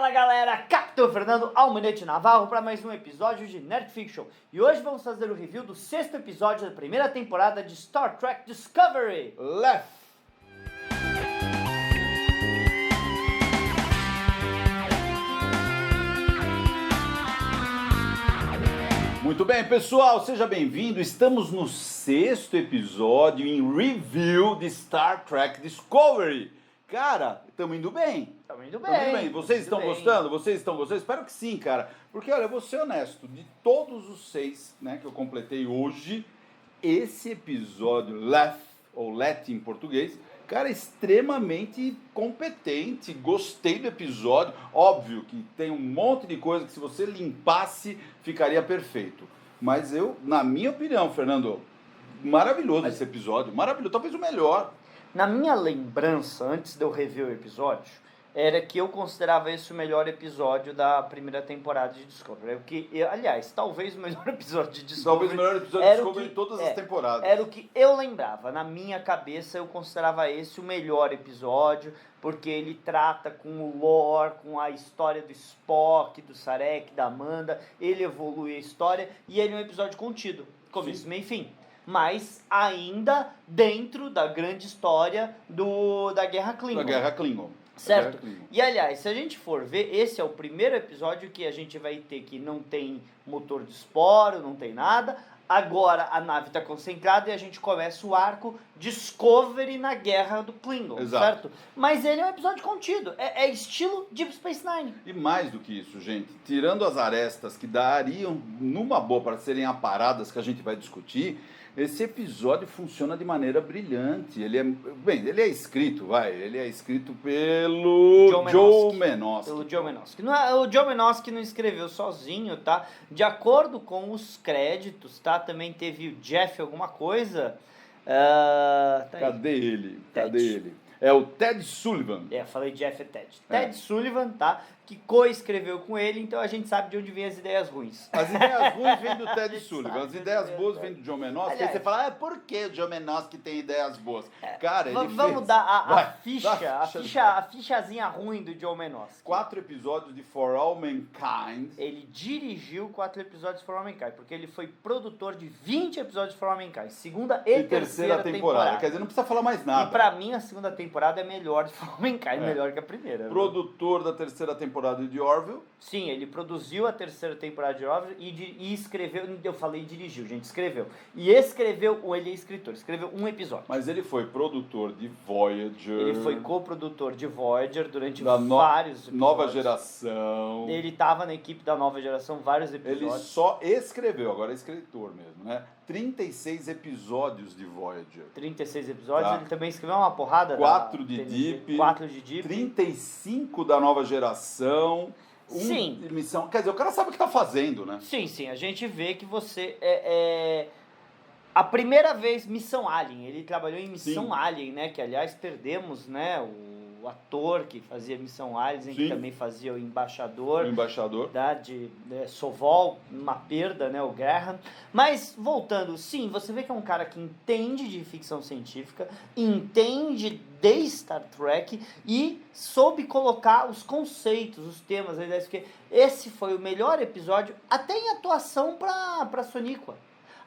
Fala galera, Capitão Fernando Almirante Navarro para mais um episódio de Nerd Fiction. E hoje vamos fazer o review do 6º episódio da primeira temporada de Star Trek Discovery. Left. Muito bem, pessoal, seja bem-vindo. Estamos no 6º episódio em review de Star Trek Discovery. Cara, estamos indo bem. Estamos indo bem. Vocês estão gostando? Vocês estão gostando? Espero que sim, cara. Porque, olha, eu vou ser honesto. De todos os 6, né, que eu completei hoje, esse episódio, Left, ou Let em português, cara, extremamente competente. Gostei do episódio. Óbvio que tem um monte de coisa que se você limpasse, ficaria perfeito. Mas eu, na minha opinião, Fernando, maravilhoso esse episódio. Maravilhoso, talvez o melhor. Na minha lembrança, antes de eu rever o episódio, era que eu considerava esse o melhor episódio da primeira temporada de Discovery. Aliás, talvez o melhor episódio de Discovery. Talvez o melhor episódio de Discovery de todas as temporadas. Era o que eu lembrava. Na minha cabeça, eu considerava esse o melhor episódio, porque ele trata com o lore, com a história do Spock, do Sarek, da Amanda. Ele evolui a história e ele é um episódio contido. Começo, meio e fim. Mas ainda dentro da grande história da Guerra Klingon. Da Guerra Klingon. Certo? E aliás, se a gente for ver, esse é o primeiro episódio que a gente vai ter que não tem motor de esporo, não tem nada. Agora a nave está concentrada e a gente começa o arco Discovery na Guerra do Klingon, certo? Mas ele é um episódio contido, é estilo Deep Space Nine. E mais do que isso, gente, tirando as arestas que dariam numa boa para serem aparadas que a gente vai discutir, esse episódio funciona de maneira brilhante. Ele é escrito pelo Joe Menosky. Pelo Joe Menosky. O Joe Menosky não escreveu sozinho, tá? De acordo com os créditos, tá? Também teve o Jeff alguma coisa. Cadê ele? É o Ted Sullivan. Falei Jeff e Ted. Ted Sullivan, tá? Que co-escreveu com ele, então a gente sabe de onde vem as ideias ruins. As ideias ruins vêm do Ted Sullivan, as ideias boas vêm do John Menosky. Aliás, aí você fala, por que o John Menosky tem ideias boas? Cara, ele vamos dar a fichazinha ruim do John Menosky. 4 episódios de For All Mankind. Ele dirigiu 4 episódios de For All Mankind, porque ele foi produtor de 20 episódios de For All Mankind, segunda e terceira temporada. Quer dizer, não precisa falar mais nada. E pra mim, a segunda temporada é melhor de For All Mankind, melhor que a primeira. Produtor da terceira temporada de Orville. Sim, ele produziu a terceira temporada de Orville e escreveu, eu falei dirigiu, gente, escreveu. E escreveu, ele é escritor, escreveu um episódio. Mas ele foi produtor de Voyager. Ele foi coprodutor de Voyager durante vários episódios. Nova Geração. Ele estava na equipe da Nova Geração, vários episódios. Ele só escreveu, agora é escritor mesmo, né? 36 episódios de Voyager. 36 episódios, Ele também escreveu uma porrada. 4 de Deep. 4 de Deep. 35 da Nova Geração. Sim. De missão. Quer dizer, o cara sabe o que tá fazendo, né? Sim. A gente vê que você a primeira vez, Missão Alien. Ele trabalhou em Missão Alien, né? Que, aliás, perdemos, né? O ator que fazia Missão Alien, que também fazia o embaixador. De Sovol, uma perda, né? O Graham. Mas, voltando, sim, você vê que é um cara que entende de ficção científica, entende de Star Trek e soube colocar os conceitos, os temas, porque esse foi o melhor episódio, até em atuação pra Sonequa.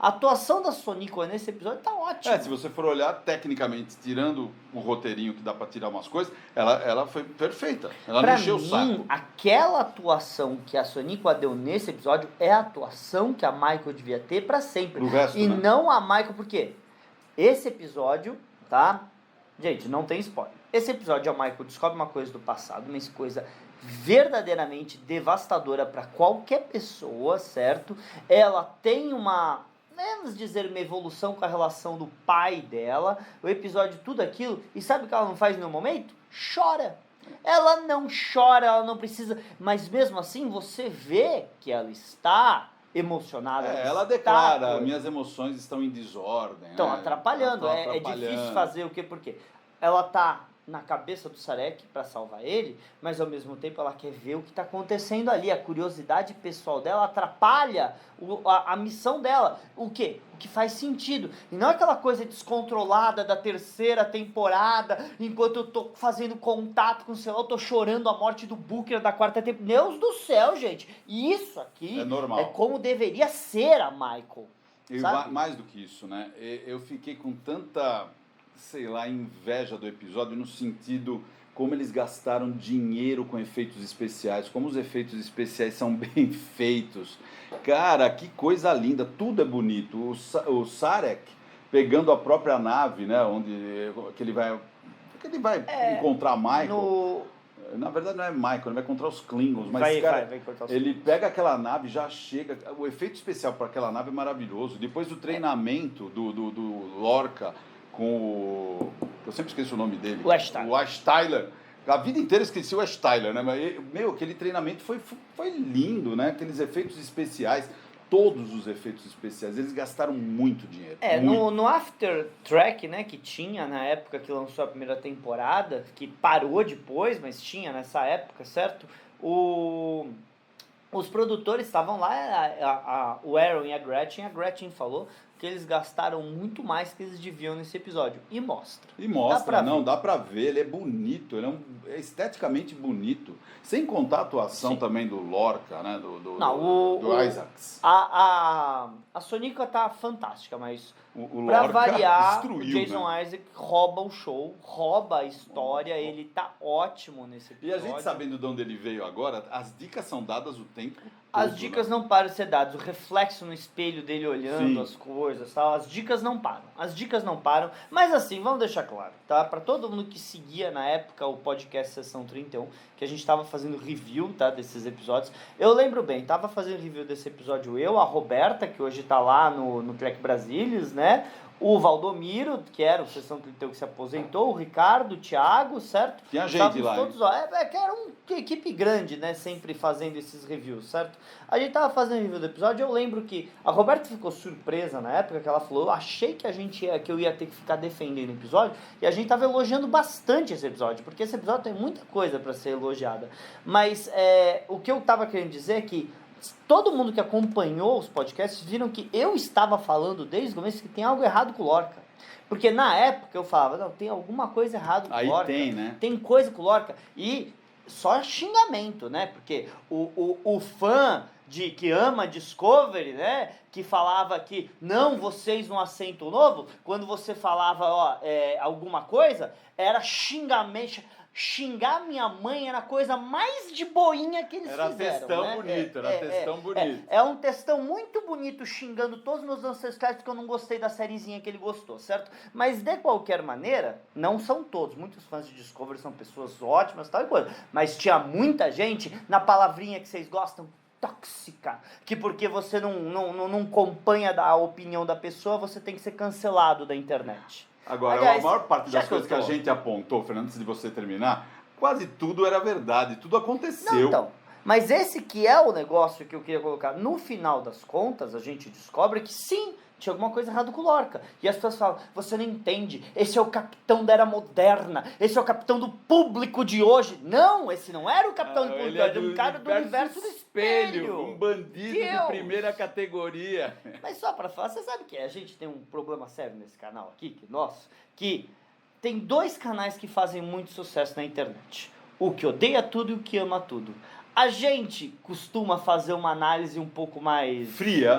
A atuação da Sonequa nesse episódio tá ótima. Se você for olhar tecnicamente, tirando o roteirinho que dá pra tirar umas coisas, ela foi perfeita. Ela não encheu o saco. Aquela atuação que a Sonequa deu nesse episódio é a atuação que a Michael devia ter pra sempre. Pro resto, e não a Michael, por quê? Esse episódio, tá? Gente, não tem spoiler. Esse episódio a Michael descobre uma coisa do passado, uma coisa verdadeiramente devastadora pra qualquer pessoa, certo? Ela tem vamos dizer, uma evolução com a relação do pai dela, o episódio, tudo aquilo, e sabe o que ela não faz em nenhum momento? Chora. Ela não chora, ela não precisa, mas mesmo assim você vê que ela está emocionada. Ela declara, minhas emoções estão em desordem. Estão atrapalhando, é difícil fazer o quê? Por quê? Ela está na cabeça do Sarek para salvar ele, mas ao mesmo tempo ela quer ver o que está acontecendo ali. A curiosidade pessoal dela atrapalha a missão dela. O quê? O que faz sentido. E não aquela coisa descontrolada da terceira temporada, enquanto eu tô fazendo contato com o celular, eu tô chorando a morte do Booker da quarta temporada. Deus do céu, gente. Isso aqui é normal. É como deveria ser a Michael. E mais do que isso, né? Eu fiquei com tanta, sei lá, inveja do episódio no sentido como eles gastaram dinheiro com efeitos especiais, como os efeitos especiais são bem feitos. Cara, que coisa linda, tudo é bonito. O Sarek pegando a própria nave, né, onde que ele vai encontrar Michael. Na verdade não é Michael, ele vai encontrar os Klingons, mas ele pega aquela nave, já chega, o efeito especial para aquela nave é maravilhoso. Depois do treinamento do Lorca com eu sempre esqueço o nome dele. O Ash Tyler. O Ash Tyler. A vida inteira esqueci o Ash Tyler, né? Mas, aquele treinamento foi lindo, né? Aqueles efeitos especiais, todos os efeitos especiais, eles gastaram muito dinheiro. Muito. No After Track, né, que tinha na época que lançou a primeira temporada, que parou depois, mas tinha nessa época, certo? Os produtores estavam lá, o Aaron e a Gretchen falou que eles gastaram muito mais que eles deviam nesse episódio. E mostra. Dá pra ver, ele é bonito, ele é esteticamente bonito. Sem contar a atuação também do Lorca, né? Do Isaacs. A Sonica tá fantástica, mas pra variar, o Jason Isaac rouba o show, rouba a história, ele tá ótimo nesse episódio. E a gente sabendo de onde ele veio agora, as dicas são dadas o tempo todo. As dicas não param de ser dadas, o reflexo no espelho dele olhando as coisas, tal, as dicas não param, mas assim, vamos deixar claro, tá? Pra todo mundo que seguia na época o podcast Sessão 31, que a gente tava fazendo review, tá, desses episódios, eu lembro bem, tava fazendo review desse episódio a Roberta, que hoje tá lá no Trek Brasilis, né? O Valdomiro, que era o Sessão 31 que se aposentou, o Ricardo, o Thiago, certo? Tinha gente lá. Todos, que era uma equipe grande, né? Sempre fazendo esses reviews, certo? A gente tava fazendo review do episódio, eu lembro que a Roberta ficou surpresa na época, que ela falou, eu achei que que eu ia ter que ficar defendendo o episódio, e a gente tava elogiando bastante esse episódio, porque esse episódio tem muita coisa para ser elogiada. Mas o que eu tava querendo dizer é que todo mundo que acompanhou os podcasts viram que eu estava falando desde o começo que tem algo errado com o Lorca. Porque na época eu falava, não, tem alguma coisa errada com o Lorca. Aí tem, né? Tem coisa com o Lorca. E só xingamento, né? Porque o fã que ama Discovery, né? Que falava que não, vocês não assentam o novo. Quando você falava alguma coisa, era xingamento. Xingar minha mãe era a coisa mais de boinha que eles fizeram. Era textão bonito. É um textão muito bonito xingando todos os meus ancestrais porque eu não gostei da sériezinha que ele gostou, certo? Mas de qualquer maneira, não são todos. Muitos fãs de Discovery são pessoas ótimas, tal e coisa. Mas tinha muita gente na palavrinha que vocês gostam, tóxica, que porque você não acompanha a opinião da pessoa, você tem que ser cancelado da internet. Agora, a maior parte das coisas que a gente apontou, Fernando, antes de você terminar, quase tudo era verdade, tudo aconteceu. Não, então, mas esse que é o negócio que eu queria colocar. No final das contas, a gente descobre que sim, tinha alguma coisa errada com o Lorca. E as pessoas falam, você não entende, esse é o capitão da era moderna, esse é o capitão do público de hoje. Não, esse não era o capitão do público, era um cara do universo do espelho. Um bandido de primeira categoria. Mas só pra falar, você sabe que a gente tem um problema sério nesse canal aqui, que tem dois canais que fazem muito sucesso na internet. O que odeia tudo e o que ama tudo. A gente costuma fazer uma análise um pouco mais... fria.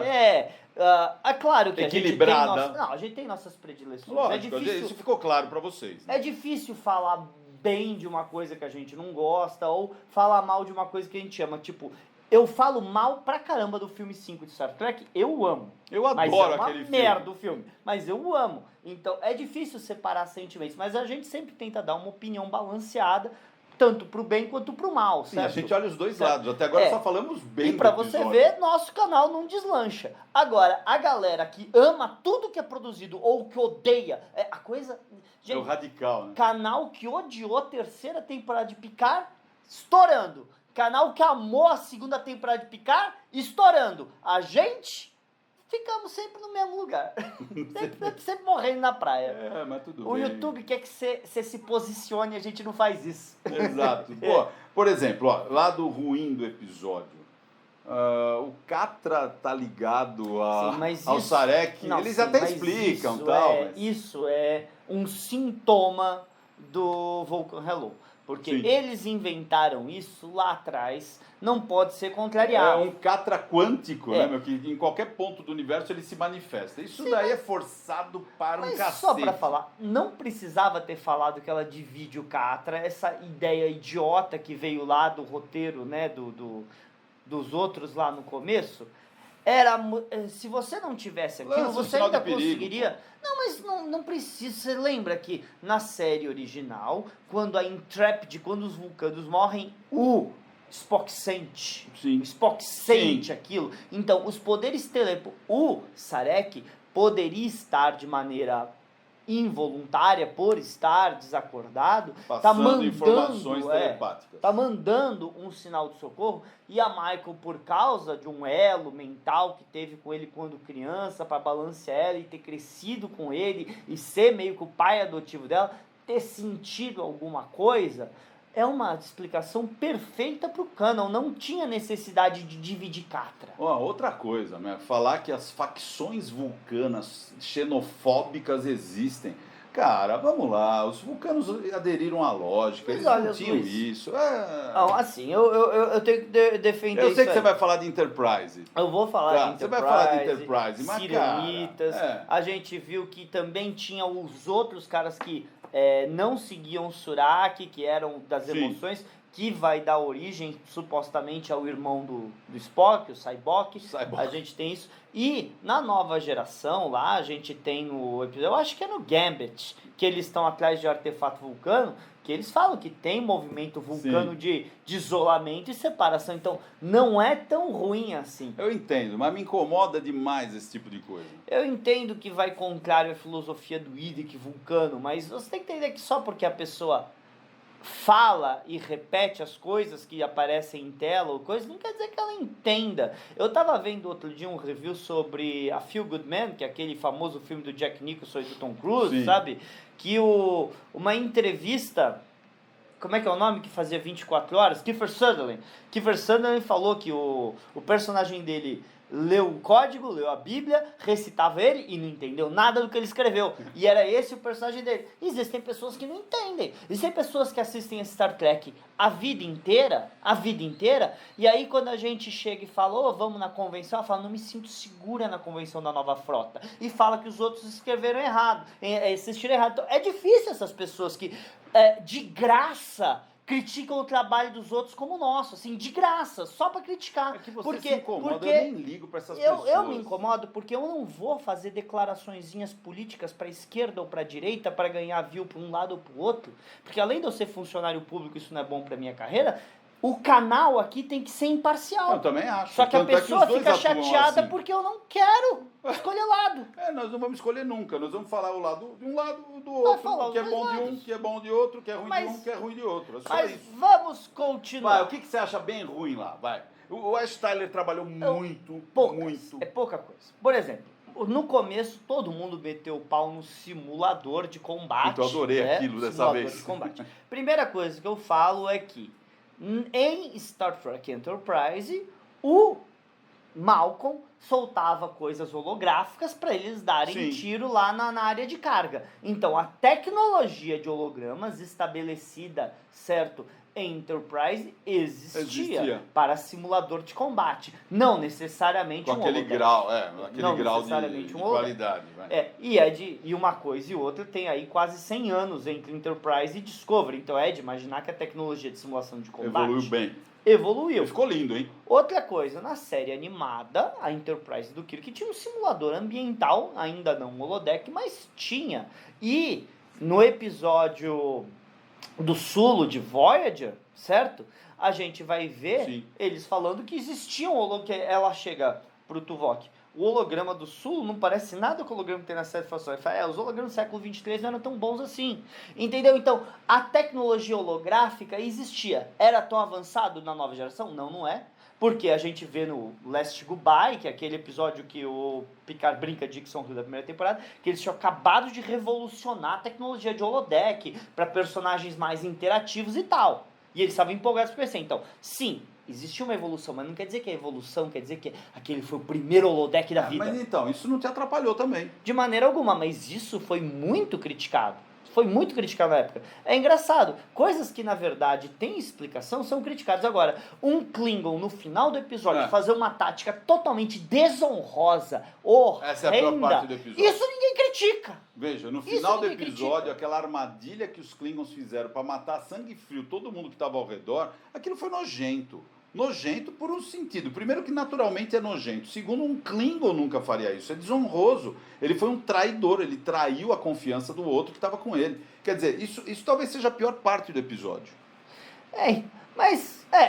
É claro que equilibrada. A gente tem nossas predileções. Lógico, isso ficou claro pra vocês. Né? É difícil falar bem de uma coisa que a gente não gosta ou falar mal de uma coisa que a gente ama. Tipo, eu falo mal pra caramba do filme 5 de Star Trek, eu amo. Eu adoro aquele filme. Mas é uma merda o filme, mas eu amo. Então, é difícil separar sentimentos, mas a gente sempre tenta dar uma opinião balanceada, tanto pro bem quanto pro mal, certo? Sim, a gente olha os dois lados. Até agora só falamos bem. E pra você ver, nosso canal não deslancha. Agora, a galera que ama tudo que é produzido ou que odeia, a coisa... Gente, é o radical, né? Canal que odiou a terceira temporada de Picard, estourando. Canal que amou a segunda temporada de Picard, estourando. A gente ficamos sempre no mesmo lugar. sempre morrendo na praia. É, mas tudo O bem. YouTube quer que você se posicione e a gente não faz isso. Exato. Pô, por exemplo, ó, lá do ruim do episódio, o Catra tá ligado Sim, mas ao isso- Sarek, não, eles sim, até mas explicam isso tal. é, Mas... Isso é um sintoma do Vulcan Hello. Porque Sim. eles inventaram isso lá atrás, não pode ser É contrariado. um Catra quântico, É. né, meu? Que em qualquer ponto do universo ele se manifesta. Isso Sim, daí é forçado para um Mas cacete. só pra falar, não precisava ter falado que ela divide o Catra, essa ideia idiota que veio lá do roteiro, né, dos outros lá no começo. Se você não tivesse aquilo, Lança um você sinal ainda de perigo, conseguiria. Não, mas não precisa. Você lembra que na série original, quando a Intrepid, quando os vulcanos morrem, o Spock sente. Sim. O Spock sente Sim. aquilo. Então, os poderes o Sarek poderia estar de maneira involuntária, por estar desacordado, Passando informações telepáticas. tá mandando um sinal de socorro, e a Michael, por causa de um elo mental que teve com ele quando criança, para balancear ela e ter crescido com ele e ser meio que o pai adotivo dela, ter sentido alguma coisa, é uma explicação perfeita pro canon. Não tinha necessidade de dividir Catra. Ó, outra coisa, né? Falar que as facções vulcanas xenofóbicas existem. Cara, vamos lá, os vulcanos aderiram à lógica, Mas eles olha, não tinham Luiz, isso. Não, assim, eu tenho que defender Eu sei isso que você aí. vai falar de Enterprise. Eu vou falar Tá, de você Enterprise, vai falar de Enterprise, mas, Sirenitas. cara, A gente viu que também tinha os outros caras que não seguiam Surak, que eram das Sim. emoções, que vai dar origem, supostamente, ao irmão do Spock, o Sybok. Cyborg. A gente tem isso. E na nova geração, lá, a gente tem no episódio, eu acho que é no Gambit, que eles estão atrás de artefato vulcano, que eles falam que tem movimento vulcano Sim. de isolamento e separação. Então, não é tão ruim assim. Eu entendo, mas me incomoda demais esse tipo de coisa. Eu entendo que vai contrário à filosofia do Idic vulcano, mas você tem que entender que só porque a pessoa fala e repete as coisas que aparecem em tela ou coisa, não quer dizer que ela entenda. Eu tava vendo outro dia um review sobre A Feel Good Man, que é aquele famoso filme do Jack Nicholson e do Tom Cruise, Sim. sabe? Que uma entrevista, como é que é o nome que fazia 24 horas? Kiefer Sutherland. Kiefer Sutherland falou que o personagem dele leu o código, leu a Bíblia, recitava ele e não entendeu nada do que ele escreveu. E era esse o personagem dele. Existem pessoas que não entendem. Existem pessoas que assistem a Star Trek a vida inteira, e aí quando a gente chega e fala, vamos na convenção, ela fala, não me sinto segura na convenção da nova frota. E fala que os outros escreveram errado, assistiram errado. Então, é difícil essas pessoas que, de graça, criticam o trabalho dos outros como o nosso, assim, de graça, só pra criticar. É que você porque, se incomoda, porque eu nem ligo pra essas pessoas. eu me incomodo porque eu não vou fazer declaraçõezinhas políticas pra esquerda ou pra direita pra ganhar view pra um lado ou pro outro, porque além de eu ser funcionário público, isso não é bom pra minha carreira, o canal aqui tem que ser imparcial. Eu também acho. Só que a Tanto é os pessoa dois fica atuam chateada assim. porque eu não quero escolher lado. Nós não vamos escolher nunca, nós vamos falar o lado de um lado do Vai outro, falar o que é os bom dois de um, lados. que é bom de outro, o que é ruim de Mas- um, que é ruim de outro. É só Mas isso. vamos continuar. Vai, o que você acha bem ruim lá? Vai. O Ash Tyler trabalhou muito, Poucas. muito. É pouca coisa. Por exemplo, no começo todo mundo meteu o pau no simulador de combate. Então, eu adorei né? aquilo dessa Simulador vez. de combate. Primeira coisa que eu falo é que em Star Trek Enterprise, o Malcolm soltava coisas holográficas para eles darem Sim. tiro lá na área de carga. Então, a tecnologia de hologramas estabelecida, certo, em Enterprise existia para simulador de combate. Não necessariamente Com um aquele holodeck. grau, aquele Não grau necessariamente de um holodeck. qualidade. Vai. E uma coisa e outra tem aí quase 100 anos entre Enterprise e Discovery. Então é de imaginar que a tecnologia de simulação de combate Evoluiu bem. evoluiu. Ficou lindo, hein? Outra coisa, na série animada, a Enterprise do Kirk tinha um simulador ambiental, ainda não um holodeck, mas tinha. E no episódio do Sulu de Voyager, certo? A gente vai ver Sim. eles falando que existia um holodeck. Ela chega pro Tuvok. o holograma do Sul não parece nada com o holograma que tem na série Fossil. Os hologramas do século 23 não eram tão bons assim. Entendeu? Então, a tecnologia holográfica existia. Era tão avançado na nova geração? Não, não é. Porque a gente vê no Last Goodbye, que é aquele episódio que o Picard brinca Dixon Hill da primeira temporada, que eles tinham acabado de revolucionar a tecnologia de holodeck para personagens mais interativos e tal. E eles estavam empolgados com isso. Então, sim, existe uma evolução, mas não quer dizer que a evolução quer dizer que aquele foi o primeiro holodeck da vida. Mas então, isso não te atrapalhou também. De maneira alguma, mas isso foi muito criticado. Foi muito criticado na época. É engraçado. Coisas que, na verdade, têm explicação são criticadas. Agora, um Klingon, no final do episódio, fazer uma tática totalmente desonrosa, horrenda... Essa é a pior parte do episódio. Isso ninguém critica. Veja, no final do episódio, aquela armadilha que os Klingons fizeram para matar a sangue frio todo mundo que estava ao redor, aquilo foi nojento. Nojento por um sentido. Primeiro que naturalmente é nojento. Segundo, um Klingon nunca faria isso. É desonroso. Ele foi um traidor. Ele traiu a confiança do outro que estava com ele. Quer dizer, isso talvez seja a pior parte do episódio.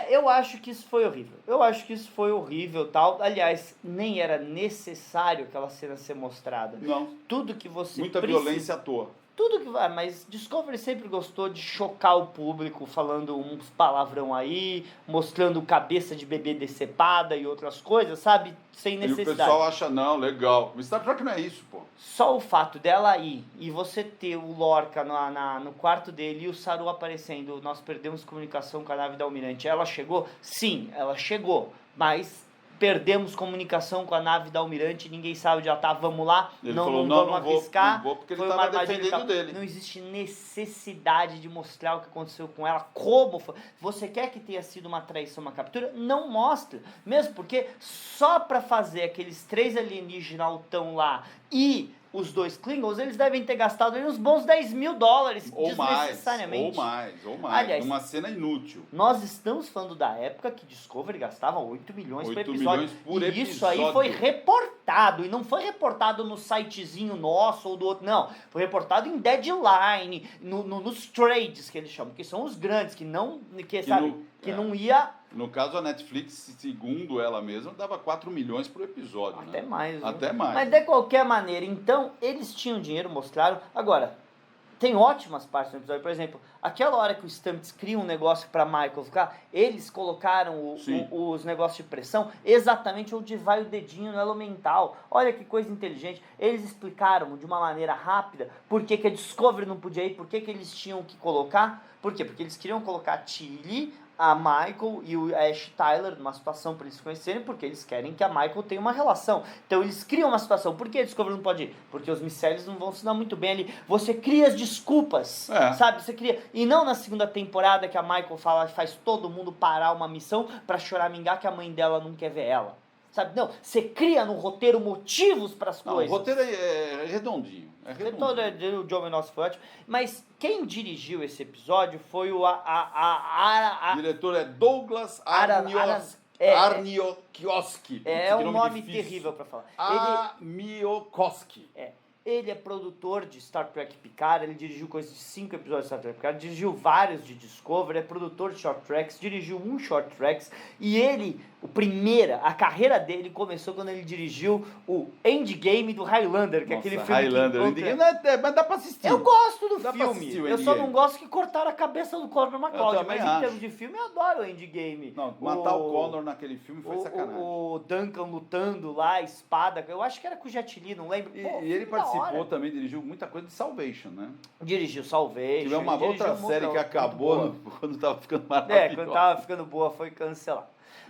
Eu acho que isso foi horrível. Eu acho que isso foi horrível, tal. Aliás, nem era necessário aquela cena ser mostrada. Não. Tudo que você Muita violência à toa. Tudo que vai, mas Discovery sempre gostou de chocar o público, falando uns palavrão aí, mostrando cabeça de bebê decepada e outras coisas, sabe? Sem necessidade. E o pessoal acha, não, legal. Mas Star Trek não é isso, pô. Só o fato dela ir e você ter o Lorca no quarto dele e o Saru aparecendo, nós perdemos comunicação com a nave da Almirante. Ela chegou? Sim, ela chegou, mas... perdemos comunicação com a nave da Almirante, ninguém sabe onde ela tá, vamos lá, ele não falou, vamos arriscar. Não vou porque ele estava defendendo dele. Não existe necessidade de mostrar o que aconteceu com ela, como foi. Você quer que tenha sido uma traição, uma captura? Não mostra. Mesmo porque só para fazer aqueles 3 alienígenas altão lá e os 2 Klingons, eles devem ter gastado uns bons $10 mil desnecessariamente. Ou mais. Aliás, numa cena inútil. Nós estamos falando da época que Discovery gastava 8 milhões por episódio. 8 milhões por episódio. Isso aí foi reportado. E não foi reportado no sitezinho nosso ou do outro. Não. Foi reportado em Deadline, nos trades que eles chamam, que são os grandes, que não ia... No caso, a Netflix, segundo ela mesma, dava 4 milhões por episódio. Até mais. Né? Até mais. Mas de qualquer maneira, então, eles tinham dinheiro, mostraram. Agora, tem ótimas partes no episódio. Por exemplo, aquela hora que o Stamets cria um negócio para Michael ficar, eles colocaram os negócios de pressão exatamente onde vai o dedinho no elemental. Olha que coisa inteligente. Eles explicaram de uma maneira rápida por que a Discovery não podia ir, por que eles tinham que colocar. Por quê? Porque eles queriam colocar a Tilly, a Michael e o Ash Tyler numa situação para eles se conhecerem, porque eles querem que a Michael tenha uma relação. Então eles criam uma situação. Por que a Discovery não pode ir? Porque os micélios não vão se dar muito bem ali. Você cria as desculpas, sabe? Você cria... E não na segunda temporada que a Michael faz todo mundo parar uma missão para choramingar que a mãe dela não quer ver ela. Sabe? Não, você cria no roteiro motivos para as coisas. O roteiro é redondinho. O John Menos foi ótimo. Mas quem dirigiu esse episódio foi o... O diretor é Douglas Arniokoski. É um nome terrível para falar. Arniokoski. Ele é produtor de Star Trek Picard, ele dirigiu coisas de 5 episódios de Star Trek Picard, dirigiu vários de Discovery, é produtor de Short Tracks, dirigiu um Short Tracks, e ele, a carreira dele começou quando ele dirigiu o Endgame do Highlander, que é aquele filme Highlander, mas dá pra assistir. Eu gosto do filme, eu só não gosto que cortaram a cabeça do Connor McCloud, mas em termos de filme eu adoro o Endgame. Não, matar o Connor naquele filme foi sacanagem. O Duncan lutando lá, a espada, eu acho que era com o Jet Li, não lembro. E ele participou também, dirigiu muita coisa de Salvation, né? Dirigiu Salvation. Tive uma outra série que acabou quando tava ficando maravilhosa. Quando tava ficando boa, foi cancelado.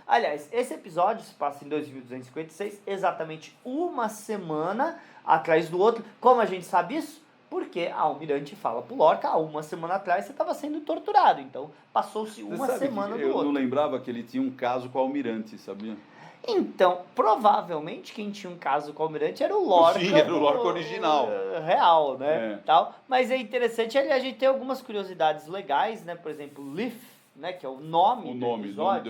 Aliás, esse episódio se passa em 2256, exatamente uma semana atrás do outro. Como a gente sabe isso? Porque a Almirante fala pro Lorca, há uma semana atrás você estava sendo torturado. Então, passou-se uma semana do outro. Eu não lembrava que ele tinha um caso com a Almirante, sabia? Então, provavelmente quem tinha um caso com o Almirante era o Lorca. Sim, era o Lorca original. Real, né? Tal. Mas é interessante, a gente tem algumas curiosidades legais, né? Por exemplo, Leaf, né? Que é o nome do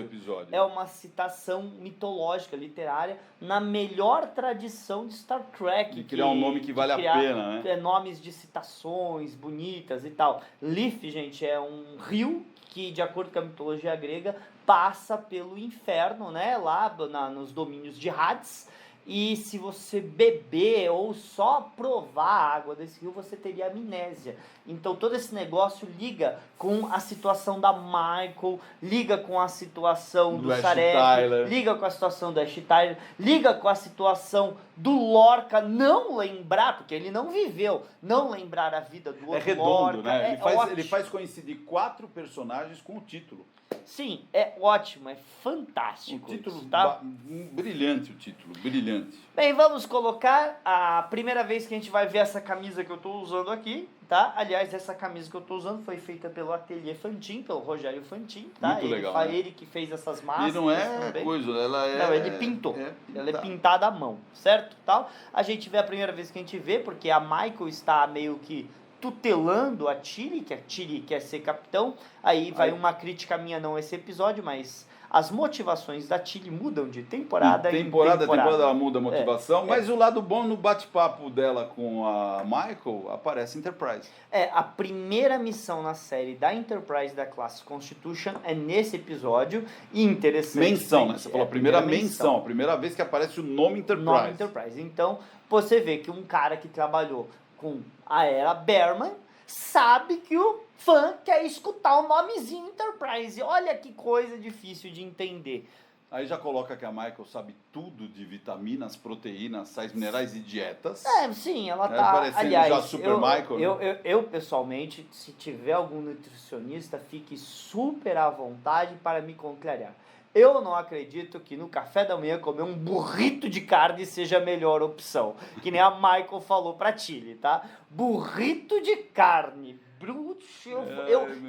episódio. É uma citação mitológica, literária, na melhor tradição de Star Trek. De criar um nome que vale a pena, né? Nomes de citações bonitas e tal. Leaf, gente, é um rio que, de acordo com a mitologia grega, passa pelo inferno, né, lá nos domínios de Hades, e se você beber ou só provar a água desse rio, você teria amnésia. Então todo esse negócio liga com a situação da Michael, liga com a situação do Sarek, liga com a situação do Ash Tyler, liga com a situação do Lorca não lembrar, porque ele não viveu, não lembrar a vida do outro redondo, Lorca. né? Ele faz coincidir 4 personagens com o título. Sim, é ótimo, é fantástico. O título, isso, tá? Brilhante o título, brilhante. Bem, vamos colocar a primeira vez que a gente vai ver essa camisa que eu estou usando aqui, tá? Aliás, essa camisa que eu estou usando foi feita pelo Ateliê Fantin, pelo Rogério Fantin, tá? Muito legal, né? Ele que fez essas máscaras. E não é também. Coisa, ela é... Não, ele pintou. Ela é pintada à mão, certo? Tal. A gente vê a primeira vez que a gente vê, porque a Michael está meio que tutelando a Tilly, que a Tilly quer ser capitão. Aí vai uma crítica minha, não esse episódio, mas as motivações da Tilly mudam de temporada em temporada. Temporada ela muda a motivação, mas o lado bom no bate-papo dela com a Michael aparece Enterprise. A primeira missão na série da Enterprise da classe Constitution é nesse episódio, e interessante. Menção, né? Você falou a primeira menção, a primeira vez que aparece o nome Enterprise. Nome Enterprise. Então, você vê que um cara que trabalhou com a era Berman sabe que o fã quer escutar o nomezinho Enterprise. Olha que coisa difícil de entender. Aí já coloca que a Michael sabe tudo de vitaminas, proteínas, sais minerais e dietas. Sim, ela tá... Parecendo aliás, já Super Michael. Eu, pessoalmente, se tiver algum nutricionista, fique super à vontade para me contrariar. Eu não acredito que no café da manhã comer um burrito de carne seja a melhor opção. Que nem a Michael falou pra Tilly, tá? Burrito de carne.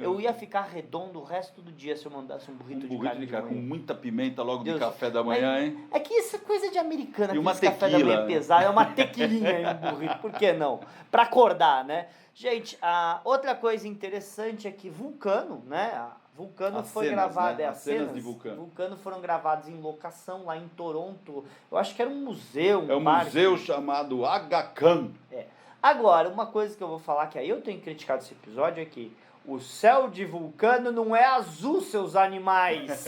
Eu ia ficar redondo o resto do dia se eu mandasse um burrito de carne. Com muita pimenta logo de café da manhã, hein? É que isso é coisa de americana. E uma café da manhã pesado. É uma tequilinha em um burrito. Por que não? Pra acordar, né? Gente, a outra coisa interessante é que Vulcano, né? Vulcano foi gravado, né? As cenas de Vulcano. Vulcano foram gravados em locação lá em Toronto. Eu acho que era um museu. É um museu chamado Aga Khan. Agora, uma coisa que eu vou falar que aí eu tenho criticado esse episódio é que o céu de Vulcano não é azul, seus animais.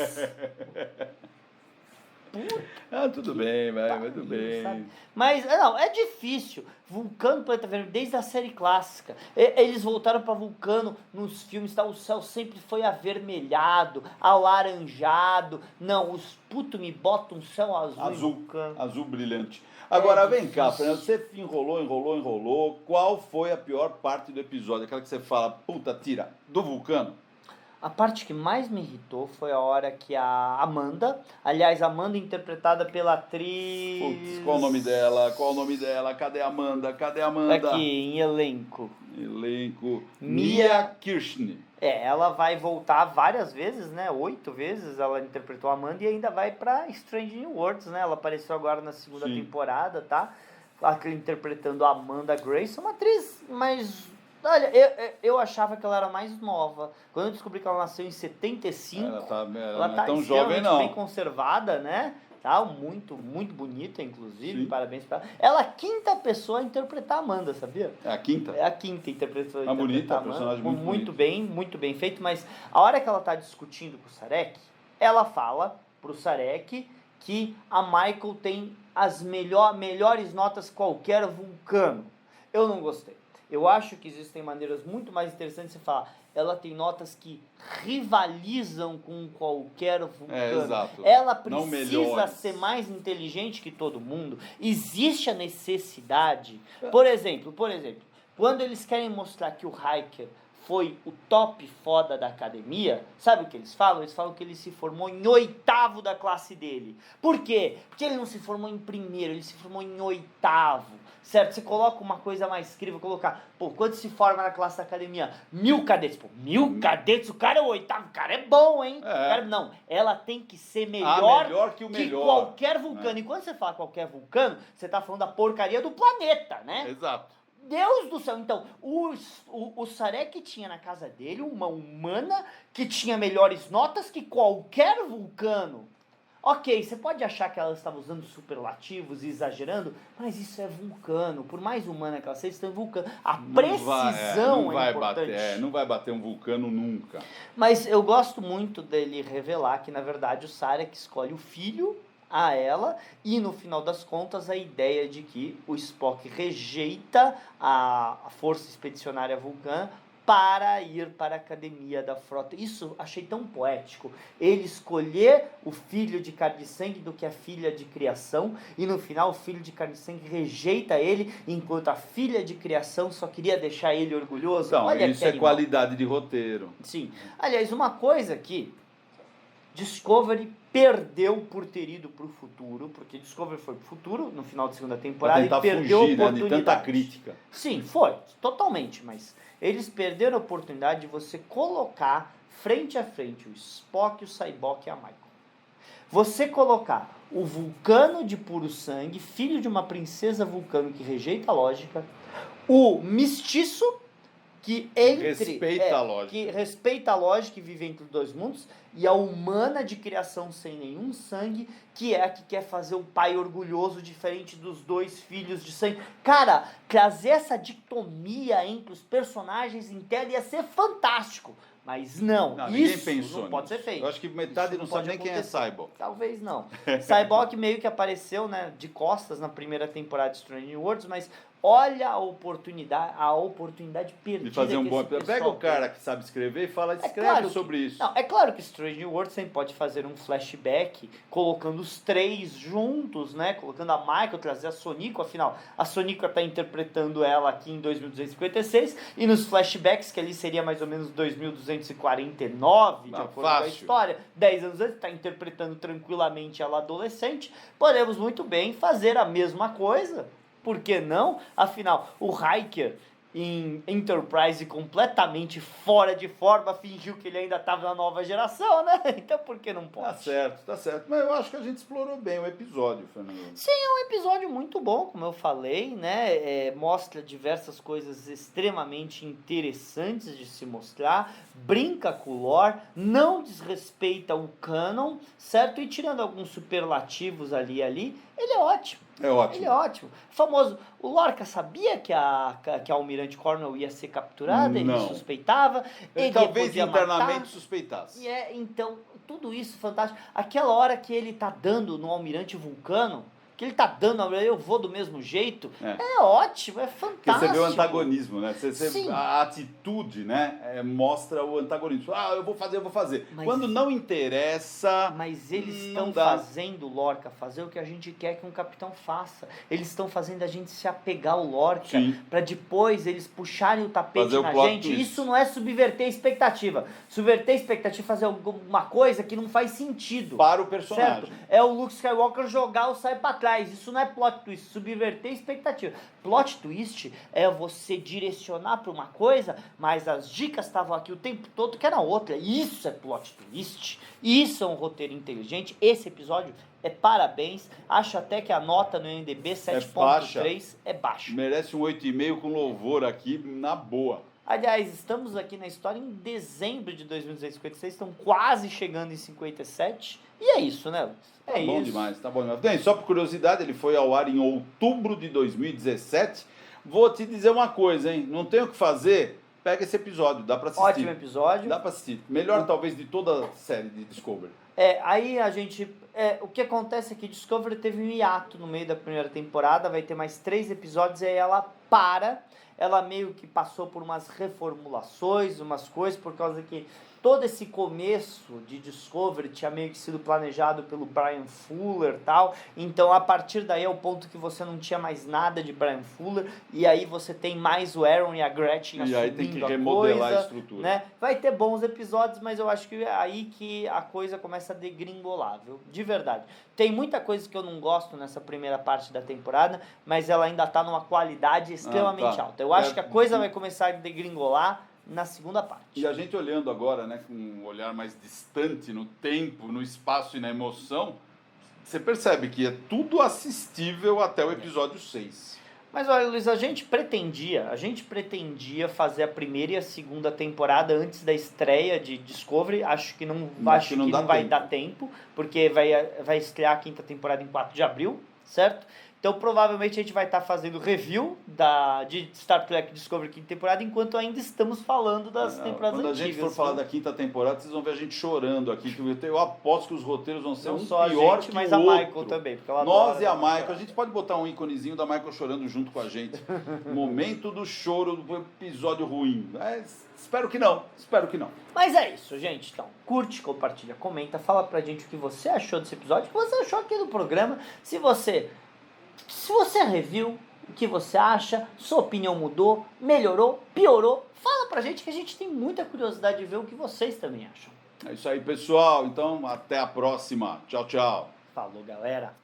Tudo bem, vai, tudo bem. Sabe? Mas, não, é difícil. Vulcano, Planeta Vermelho, desde a série clássica. Eles voltaram para Vulcano nos filmes, tá? O céu sempre foi avermelhado, alaranjado. Não, os putos me botam um céu azul. Azul brilhante. Agora, vem cá, Fernando, você enrolou. Qual foi a pior parte do episódio? Aquela que você fala, puta, tira, do Vulcano? A parte que mais me irritou foi a hora que a Amanda, aliás, Amanda interpretada pela atriz... Putz, qual o nome dela? Cadê a Amanda? Aqui, em elenco. Mia Kirshner. Ela vai voltar várias vezes, né? 8 vezes ela interpretou a Amanda e ainda vai pra Strange New Worlds, né? Ela apareceu agora na segunda temporada, tá? Interpretando a Amanda Grace, uma atriz mais... Olha, eu achava que ela era mais nova. Quando eu descobri que ela nasceu em 75, ela não é tão jovem, não. Bem conservada, né? Tá, muito bonita, inclusive. Sim. Parabéns pra ela. Ela é a quinta pessoa a interpretar a Amanda, sabia? É a quinta? É a quinta interpretou. Bonita, personagem muito bem feito, mas a hora que ela tá discutindo com o Sarek, ela fala pro Sarek que a Michael tem as melhores notas que qualquer Vulcano. Eu não gostei. Eu acho que existem maneiras muito mais interessantes de você falar. Ela tem notas que rivalizam com qualquer Vulcano. Exato. Ela precisa ser mais inteligente que todo mundo. Existe a necessidade. Por exemplo, quando eles querem mostrar que o Riker foi o top foda da academia, sabe o que eles falam? Eles falam que ele se formou em 8º da classe dele. Por quê? Porque ele não se formou em primeiro, ele se formou em 8º. Certo? Você coloca uma coisa mais incrível, colocar, quando se forma na classe da academia? 1000 cadetes. 1000 cadetes? O cara é o 8º, o cara é bom, hein? Não, ela tem que ser melhor que qualquer Vulcano. E quando você fala qualquer Vulcano, você tá falando da porcaria do planeta, né? Exato. Deus do céu, então, o Sarek tinha na casa dele uma humana que tinha melhores notas que qualquer Vulcano. Ok, você pode achar que ela estava usando superlativos e exagerando, mas isso é Vulcano. Por mais humana que ela seja, está em Vulcano. A precisão é importante. Não vai bater um Vulcano nunca. Mas eu gosto muito dele revelar que, na verdade, o Sarek escolhe o filho a ela, e no final das contas a ideia de que o Spock rejeita a Força Expedicionária Vulcana para ir para a academia da frota. Isso achei tão poético. Ele escolher o filho de carne e sangue do que a filha de criação, e no final o filho de carne e sangue rejeita ele, enquanto a filha de criação só queria deixar ele orgulhoso. Então, Olha isso que é animal. qualidade de roteiro. Sim. Aliás, uma coisa que Discovery perdeu por ter ido para o futuro, porque Discovery foi para o futuro no final da segunda Pra temporada e tentar perdeu fugir, a né, de oportunidade. tanta crítica. Sim, foi, totalmente, mas eles perderam a oportunidade de você colocar frente a frente o Spock, o Cyborg e a Michael. Você colocar o Vulcano de puro sangue, filho de uma princesa Vulcano que rejeita a lógica, o mestiço que Respeita a lógica. que respeita a lógica e vive entre os dois mundos, e a humana de criação sem nenhum sangue, que é a que quer fazer o pai orgulhoso, diferente dos dois filhos de sangue. Cara, trazer essa dicotomia entre os personagens em tela ia ser fantástico. Mas não, Ninguém isso pensou não pode nisso. ser feito. Eu acho que metade Isso não sabe pode nem quem é acontecer. Cyborg. Talvez não. Cyborg meio que apareceu, né, de costas na primeira temporada de Strange New Worlds, mas olha a oportunidade perdida De fazer um que bom esse episódio. Pega pessoal o cara que sabe escrever e fala, escreve claro sobre isso. Não, é claro que Strange New Worlds sempre pode fazer um flashback, colocando os três juntos, né? Colocando a Michael, trazer a Sonico, afinal, a Sonico está interpretando ela aqui em 2256, e nos flashbacks, que ali seria mais ou menos 2249, de acordo com a história, 10 anos antes, está interpretando tranquilamente ela adolescente, podemos muito bem fazer a mesma coisa. Por que não? Afinal, o Riker em Enterprise completamente fora de forma, fingiu que ele ainda estava na nova geração, né? Então por que não pode? Tá certo. Mas eu acho que a gente explorou bem o episódio, Fernando. Sim, é um episódio muito bom, como eu falei, né? Mostra diversas coisas extremamente interessantes de se mostrar, brinca com o lore, não desrespeita o canon, certo? E tirando alguns superlativos ali, ele é ótimo. É ótimo. Ele é ótimo. Famoso, o Lorca sabia que a Almirante Cornwell ia ser capturada? Não. Ele suspeitava? Ele talvez podia internamente matar. suspeitasse. E então, tudo isso fantástico. Aquela hora que ele tá dando no Almirante Vulcano, que ele tá dando, eu vou do mesmo jeito, é ótimo, é fantástico. Porque você vê o antagonismo, né? Sim. A atitude, né? Mostra o antagonismo. Eu vou fazer. Mas- Quando não interessa. Mas eles não estão dá. fazendo, Lorca, fazer o que a gente quer que um capitão faça. Eles estão fazendo a gente se apegar ao Lorca, Sim. para depois eles puxarem o tapete Fazer o na plot gente. twist. Isso não é subverter a expectativa. Subverter a expectativa é fazer alguma coisa que não faz sentido. Para o personagem. Certo? É o Luke Skywalker jogar o sai pra trás. Isso não é plot twist, subverter a expectativa. Plot twist é você direcionar para uma coisa, mas as dicas estavam aqui o tempo todo que era outra. Isso é plot twist. Isso é um roteiro inteligente. Esse episódio é parabéns. Acho até que a nota no IMDb 7.3 é baixa. Merece um 8,5 com louvor aqui, na boa. Aliás, estamos aqui na história em dezembro de 2256, estão quase chegando em 57. E é isso, né, Lucas? Tá bom demais, tá bom demais. Bem, só por curiosidade, ele foi ao ar em outubro de 2017. Vou te dizer uma coisa, hein? Não tem o que fazer, pega esse episódio, dá pra assistir. Ótimo episódio. Dá pra assistir. Melhor, talvez, de toda a série de Discovery. Aí a gente... o que acontece é que Discovery teve um hiato no meio da primeira temporada, vai ter mais 3 episódios, e aí ela para. Ela meio que passou por umas reformulações, umas coisas, por causa que todo esse começo de Discovery tinha meio que sido planejado pelo Brian Fuller e tal. Então, a partir daí é o ponto que você não tinha mais nada de Brian Fuller, e aí você tem mais o Aaron e a Gretchen assumindo E aí tem que remodelar coisa, a estrutura. né? Vai ter bons episódios, mas eu acho que é aí que a coisa começa a degringolar, viu? De verdade. Tem muita coisa que eu não gosto nessa primeira parte da temporada, mas ela ainda tá numa qualidade extremamente alta. Eu acho que a coisa vai começar a degringolar na segunda parte. E a gente olhando agora, né, com um olhar mais distante no tempo, no espaço e na emoção, você percebe que é tudo assistível até o episódio 6. Mas olha, Luiz, a gente pretendia fazer a primeira e a segunda temporada antes da estreia de Discovery. Acho que não vai dar tempo, porque vai estrear a quinta temporada em 4 de abril, certo? Então provavelmente a gente vai estar fazendo review de Star Trek Discovery quinta temporada, enquanto ainda estamos falando das temporadas Quando antigas. Quando a gente for falar da quinta temporada, vocês vão ver a gente chorando aqui. Eu aposto que os roteiros vão ser Não um só pior a gente, que mas o a outro. Michael também. Porque ela Nós adora e a chorar. Michael, a gente pode botar um íconezinho da Michael chorando junto com a gente. Momento do choro do episódio ruim. Espero que não, espero que não. Mas é isso, gente. Então, curte, compartilha, comenta, fala pra gente o que você achou desse episódio, o que você achou aqui do programa. Se você review, o que você acha, sua opinião mudou, melhorou, piorou, fala pra gente que a gente tem muita curiosidade de ver o que vocês também acham. É isso aí, pessoal. Então, até a próxima. Tchau, tchau. Falou, galera.